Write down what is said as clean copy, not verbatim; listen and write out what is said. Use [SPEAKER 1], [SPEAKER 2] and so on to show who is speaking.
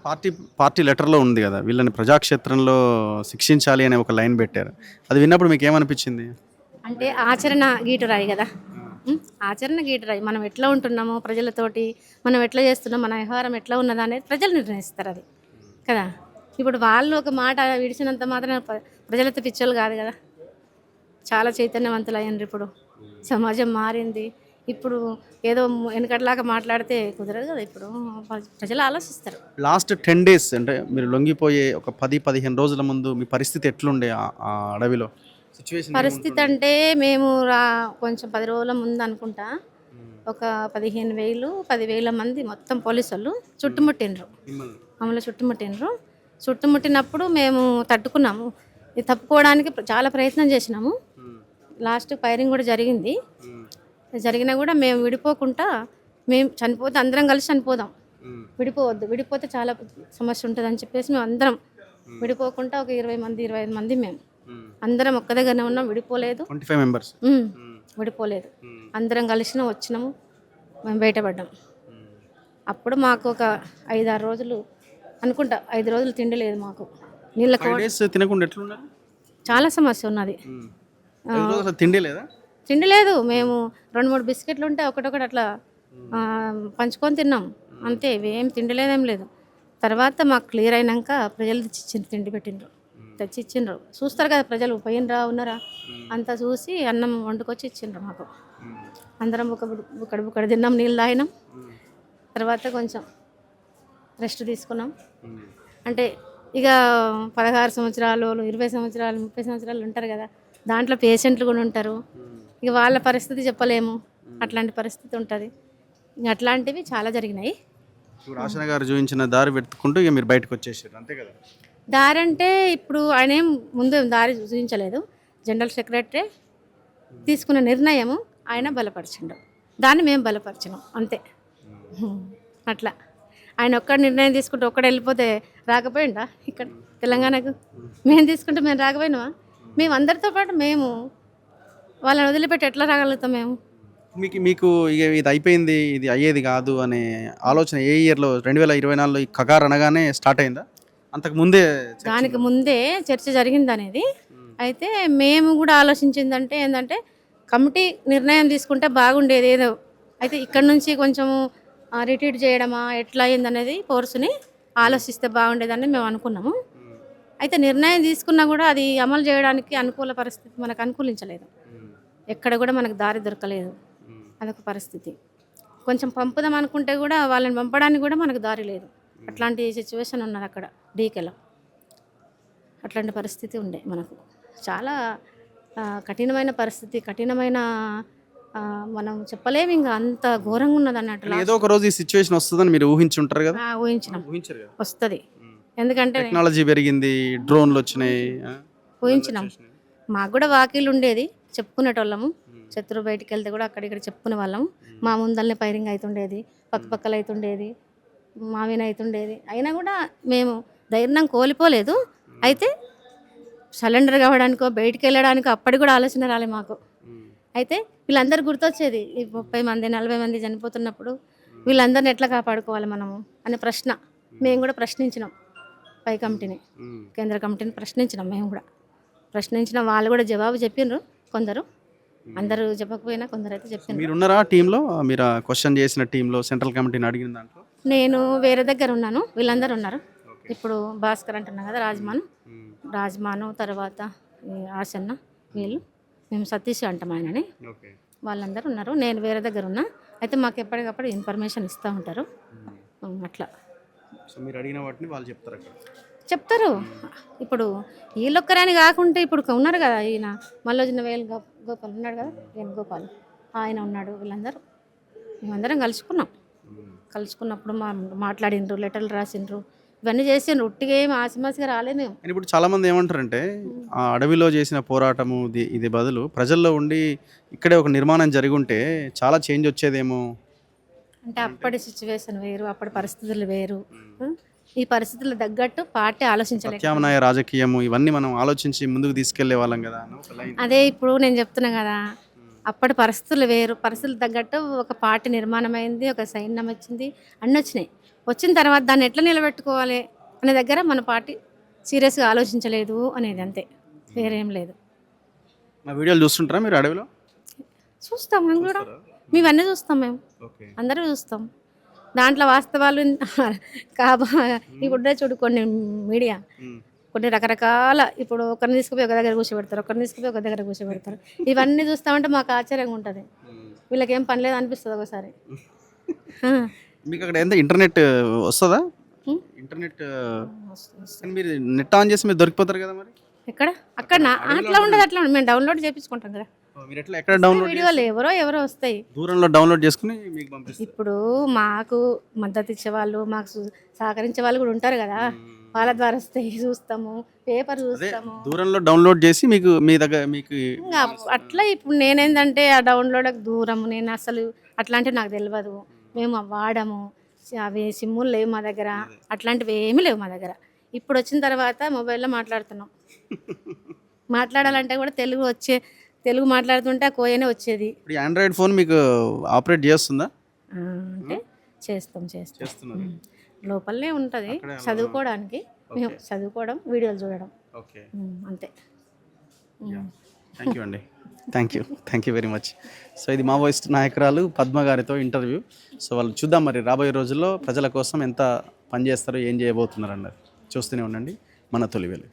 [SPEAKER 1] Party party లెటర్‌లో ఉంది గదా! వీళ్ళని ప్రజాక్షేత్రంలో శిక్షించాలి అనే ఒక లైన్ బెట్టారు. అది విన్నప్పుడు మీకేమనిపిచ్చింది?
[SPEAKER 2] అంటే ఆచరణ గీటురాయి కదా. ఆచరణ గీటురాయి. మనం ఎట్లా ఉంటున్నామో ప్రజలతోటి, మనం ఎట్లా చేస్తున్నాం, మన వ్యవహారం ఎట్లా ఉన్నదా అనేది ప్రజలు నిర్ణయిస్తారు అది కదా. ఇప్పుడు వాళ్ళు ఒక మాట విడిచినంత మాత్రం ప్రజలతో పిచ్చోళ్ళు కాదు కదా. చాలా చైతన్యవంతులు అయ్యారు ఇప్పుడు. సమాజం మారింది. ఇప్పుడు ఏదో వెనకట్లాగా మాట్లాడితే కుదరదు కదా. ఇప్పుడు ప్రజలు ఆలోచిస్తారు.
[SPEAKER 1] లాస్ట్ 10 డేస్ అంటే మీరు లొంగిపోయే ఒక 10, 15 రోజుల ముందు మీ పరిస్థితి ఎట్లుండే ఆ అడవిలో? సిట్యుయేషన్
[SPEAKER 2] పరిస్థితి
[SPEAKER 1] ఏముంటుండే?
[SPEAKER 2] అంటే మేము కొంచెం 10 రోజుల ముందు అనుకుంటా ఒక 15,000 10,000 మంది మొత్తం పోలీసోళ్ళు చుట్టుముట్టిండ్రు.
[SPEAKER 1] మిమ్మల్ని.
[SPEAKER 2] మమ్మల్ని చుట్టుముట్టిండ్రు. చుట్టుముట్టినప్పుడు మేము తట్టుకున్నాము. ఇది తప్పుకోవడానికి చాలా ప్రయత్నం చేసినాము.
[SPEAKER 1] హ్మ్.
[SPEAKER 2] లాస్ట్ ఫైరింగ్ కూడా జరిగింది.
[SPEAKER 1] హ్మ్.
[SPEAKER 2] జరిగినా కూడా మేము విడిపోకుండా మేము చనిపోతే అందరం కలిసి చనిపోదాం.
[SPEAKER 1] హ్మ్.
[SPEAKER 2] విడిపోవద్దు. విడిపోతే చాలా సమస్య ఉంటుందని చెప్పేసి మేము అందరం విడిపోకుండా ఒక 20 మంది 25 మంది మేము
[SPEAKER 1] హ్మ్.
[SPEAKER 2] అందరం ఒక్క దగ్గరనే ఉన్నాం. విడిపోలేదు.
[SPEAKER 1] 25 మెంబర్స్.
[SPEAKER 2] ఉమ్,
[SPEAKER 1] హ్మ్.
[SPEAKER 2] విడిపోలేదు.
[SPEAKER 1] హ్మ్.
[SPEAKER 2] అందరం కలిసినాం, వచ్చినాము, మేము బయటపడ్డాం.
[SPEAKER 1] హ్మ్.
[SPEAKER 2] అప్పుడు మాకు ఒక 5-6 రోజులు అనుకుంటా, 5 రోజులు తిండి లేదు మాకు. నీళ్ళ
[SPEAKER 1] 5 డేస్ తినకుండా ఎట్లున్నారు?
[SPEAKER 2] చాలా సమస్య ఉన్నది.
[SPEAKER 1] 5 రోజులు అసలు తిండే లేదా?
[SPEAKER 2] తిండి లేదు. మేము 2-3 బిస్కెట్లు ఉంటే ఒకటొకటి అట్లా ఆ, పంచుకొని తిన్నాం అంతే. ఏం తిండి లేదేం లేదు. తర్వాత మాకు క్లియర్ అయినాక ప్రజలు తెచ్చిచ్చిండ్రు, తిండి పెట్టిండ్రు, తెచ్చిచ్చిండ్రు. చూస్తారు కదా ప్రజలు, పోయినరా ఉన్నారా అంతా చూసి అన్నం వండుకొచ్చి ఇచ్చిండ్రు మాకు. అందరం బుక్కడు తిన్నాం, నీళ్ళు తాగినాం. తర్వాత కొంచెం రెస్ట్ తీసుకున్నాం. అంటే ఇక 16 సంవత్సరాలు 20 సంవత్సరాలు 30 సంవత్సరాలు ఉంటారు కదా, దాంట్లో పేషెంట్లు కూడా ఉంటారు. ఇక వాళ్ళ పరిస్థితి చెప్పలేము, అట్లాంటి పరిస్థితి ఉంటుంది. ఇంకా అట్లాంటివి చాలా జరిగినాయి.
[SPEAKER 1] ఇప్పుడు ఆశన గారు చూపించిన దారి వెతుక్కుంటూ ఇక మీరు బయటకు వచ్చేసారు అంతే కదా?
[SPEAKER 2] దారి అంటే ఇప్పుడు ఆయన ఏం ముందు దారి చూపించలేదు. జనరల్ సెక్రటరీ తీసుకున్న నిర్ణయము ఆయన బలపరిచిండు, దాన్ని మేము బలపరిచినాం అంతే. అట్లా ఆయన ఒక్కడు నిర్ణయం తీసుకుంటే ఒక్కడు వెళ్ళిపోతే రాకపోయిండా ఇక్కడ తెలంగాణకు? మేము తీసుకుంటే మేము రాకపోయినామా? మేము అందరితో పాటు మేము వాళ్ళని వదిలిపెట్టి ఎట్లా రాగలుగుతాం మేము?
[SPEAKER 1] మీకు మీకు ఇక ఇది అయిపోయింది, ఇది అయ్యేది కాదు అనే ఆలోచన ఏ ఇయర్లో? 2024లో ఈ కగార్ అనగానే స్టార్ట్ అయిందా? అంతకు ముందే
[SPEAKER 2] దానికి ముందే చర్చ జరిగింది అనేది. అయితే మేము కూడా ఆలోచించిందంటే ఏంటంటే కమిటీ నిర్ణయం తీసుకుంటే బాగుండేది ఏదో. అయితే ఇక్కడ నుంచి కొంచెము రిట్రీట్ చేయడమా ఎట్లా అయిందనేది ఫోర్స్ని ఆలోచిస్తే బాగుండేదని మేము అనుకున్నాము. అయితే నిర్ణయం తీసుకున్నా కూడా అది అమలు చేయడానికి అనుకూల పరిస్థితి మనకు అనుకూలించలేదు. ఎక్కడ కూడా మనకు దారి దొరకలేదు. అదొక పరిస్థితి. కొంచెం పంపుదాం అనుకుంటే కూడా వాళ్ళని పంపడానికి కూడా మనకు దారి లేదు. అట్లాంటి సిచ్యువేషన్ ఉన్నది అక్కడ డీకేలో. అట్లాంటి పరిస్థితి ఉండే మనకు. చాలా కఠినమైన పరిస్థితి, కఠినమైన మనం చెప్పలేము, ఇంకా అంత ఘోరంగా ఉన్నది అన్నట్లు.
[SPEAKER 1] ఏదో ఒక రోజు ఈ సిచ్యువేషన్ వస్తుందని మీరు ఊహించుంటారు కదా?
[SPEAKER 2] ఊహించినాం
[SPEAKER 1] ఊహించారు కదా?
[SPEAKER 2] వస్తుంది. ఎందుకంటే
[SPEAKER 1] టెక్నాలజీ పెరిగింది, డ్రోన్లు వచ్చినాయి.
[SPEAKER 2] ఊహించినాం. మాకు కూడా వాకిలు ఉండేది, చెప్పుకునేటోళ్ళము. శత్రువు బయటికి వెళ్తే కూడా అక్కడిక్కడ చెప్పుకునే వాళ్ళము. మా ముందల్ని ఫైరింగ్ అవుతుండేది, పక్కపక్కలు అవుతుండేది, మావిన అవుతుండేది. అయినా కూడా మేము ధైర్యం కోల్పోలేదు. అయితే సరెండర్ కావడానికో బయటికి వెళ్ళడానికో అప్పటికి కూడా ఆలోచన రాలే మాకు. అయితే వీళ్ళందరూ గుర్తొచ్చేది, ఈ 30 మంది 40 మంది చనిపోతున్నప్పుడు వీళ్ళందరిని ఎట్లా కాపాడుకోవాలి మనము అనే ప్రశ్న మేము కూడా ప్రశ్నించినాం. పై కమిటీని, కేంద్ర కమిటీని ప్రశ్నించినాం. మేము కూడా ప్రశ్నించినాం. వాళ్ళు కూడా జవాబు చెప్పిండ్రు. కొందరు, అందరూ చెప్పకపోయినా కొందరు అయితే చెప్పిండ్రు.
[SPEAKER 1] మీరు ఉన్నారా టీంలో? మీరు క్వశ్చన్ చేసిన టీంలో సెంట్రల్ కమిటీని అడిగిన దాంట్లో?
[SPEAKER 2] నేను వేరే దగ్గర ఉన్నాను, వీళ్ళందరూ ఉన్నారు. ఇప్పుడు భాస్కర్ అంటున్నా కదా, రాజ్మాను తర్వాత ఈ ఆసన్న, వీళ్ళు, మేము సతీష్ అంటాం ఆయనని, వాళ్ళందరూ ఉన్నారు. నేను వేరే దగ్గర ఉన్నా. అయితే మాకు ఎప్పటికప్పుడు ఇన్ఫర్మేషన్ ఇస్తూ ఉంటారు. అట్లా
[SPEAKER 1] సో మీరు అడిగిన వాటిని వాళ్ళు చెప్తారు అక్కడ?
[SPEAKER 2] చెప్తారు. ఇప్పుడు వీళ్ళొక్కరని కాకుంటే ఇప్పుడు ఉన్నారు కదా, ఈయన మల్లోజన గోపాల్ ఉన్నాడు కదా, వేణుగోపాల్ ఆయన ఉన్నాడు. వీళ్ళందరూ మేమందరం కలుసుకున్నప్పుడు మాట్లాడిండ్రు, లెటర్లు రాసిండ్రు, ఇవన్నీ చేసిండ్రు. ఉట్టిగా ఏమి ఆసిమాసిగా రాలేదు మేము.
[SPEAKER 1] ఇప్పుడు చాలా మంది ఏమంటారంటే ఆ అడవిలో చేసిన పోరాటము ఇది బదులు ప్రజల్లో ఉండి ఇక్కడే ఒక నిర్మాణం జరిగి ఉంటే చాలా చేంజ్ వచ్చేదేమో.
[SPEAKER 2] అంటే అప్పటి సిచ్యువేషన్ వేరు, అప్పటి పరిస్థితులు వేరు. ఈ పరిస్థితులు తగ్గట్టు పార్టీ ఆలోచించలేదు.
[SPEAKER 1] ప్రత్యామ్నాయ రాజకీయము ఇవన్నీ మనం ఆలోచించి ముందుకు తీసుకెళ్లే వాళ్ళం కదా.
[SPEAKER 2] అదే ఇప్పుడు నేను చెప్తున్నా కదా, అప్పటి పరిస్థితులు వేరు, పరిస్థితులు తగ్గట్టు ఒక పార్టీ నిర్మాణం అయింది, ఒక సైన్యం వచ్చింది, అన్నీ వచ్చినాయి. వచ్చిన తర్వాత దాన్ని ఎట్లా నిలబెట్టుకోవాలి అనే దగ్గర మన పార్టీ సీరియస్గా ఆలోచించలేదు అనేది, అంతే, వేరేం లేదు.
[SPEAKER 1] మా వీడియోలు చూస్తుంటారా మీరు అడవిలో?
[SPEAKER 2] చూస్తాం మేము కూడా, మేమన్నీ చూస్తాం, మేము
[SPEAKER 1] ఓకే.
[SPEAKER 2] అందరూ చూస్తాం. దాంట్లో వాస్తవాలు కాబా ఇప్పుడు చూడు కొన్ని మీడియా కొన్ని రకరకాల, ఇప్పుడు ఒకరిని తీసుకుపోయి ఒక దగ్గర కూర్చోబెడతారు, ఒకరిని తీసుకుపోయి ఒక దగ్గర కూర్చోబెడతారు. ఇవన్నీ చూస్తామంటే మాకు ఆశ్చర్యంగా ఉంటుంది. వీళ్ళకి ఏం పని లేదు అనిపిస్తుంది ఒకసారి.
[SPEAKER 1] మీకు అక్కడ ఎంత ఇంటర్నెట్ వస్తుందా? ఇంటర్నెట్ కానీ మీరు నెట్ ఆన్ చేసి మీరు దొరికిపోతారు కదా మరి.
[SPEAKER 2] ఎక్కడ అక్కడ అట్లా ఉండదు, అట్లా ఉండదు. మేము డౌన్లోడ్ చేయించుకుంటాం కదా
[SPEAKER 1] మీరు ఎట్లా ఎక్కడ డౌన్లోడ్
[SPEAKER 2] వీడియోలు, ఎవరో వస్తాయి
[SPEAKER 1] దూరంలో డౌన్లోడ్ చేసుకుని మీకు పంపిస్తారు.
[SPEAKER 2] ఇప్పుడు మాకు మద్దతు ఇచ్చే వాళ్ళు, మాకు సహకరించే వాళ్ళు కూడా ఉంటారు కదా, వాళ్ళ ద్వారా వస్తాయి, చూస్తాము, పేపర్ చూస్తాము.
[SPEAKER 1] దూరంలో డౌన్లోడ్ చేసి మీకు మీ దగ్గర మీకు
[SPEAKER 2] ఇంకా అట్లా ఇప్పుడు నేనేందంటే ఆ డౌన్లోడ్ దూరం, నేను అసలు అట్లాంటివి నాకు తెలియదు, మేము వాడము, అవి సిమ్ములు లేవు మా దగ్గర, అట్లాంటివి ఏమీ లేవు మా దగ్గర. ఇప్పుడు వచ్చిన తర్వాత మొబైల్లో మాట్లాడుతున్నాం. మాట్లాడాలంటే కూడా తెలుగు మాట్లాడుతుంటే ఆ కోయనే వచ్చేది.
[SPEAKER 1] ఇప్పుడు ఆండ్రాయిడ్ ఫోన్ మీకు ఆపరేట్ చేస్తుందా?
[SPEAKER 2] అంటే చేస్తాం.
[SPEAKER 1] చేస్తున్నారు.
[SPEAKER 2] లోపలనే ఉంటుంది చదువుకోవడానికి, మేము చదువుకోవడం, వీడియోలు చూడడం,
[SPEAKER 1] ఓకే.
[SPEAKER 2] అంతే.
[SPEAKER 1] థ్యాంక్ యూ అండి, thank you very much. So ఇది మావోయిస్ట్ నాయకురాలు పద్మ గారితో ఇంటర్వ్యూ. సో వాళ్ళు చూద్దాం మరి రాబోయే రోజుల్లో ప్రజల కోసం ఎంత పనిచేస్తారో, ఏం చేయబోతున్నారు అన్నది చూస్తూనే ఉండండి మన తొలి వెలుగు.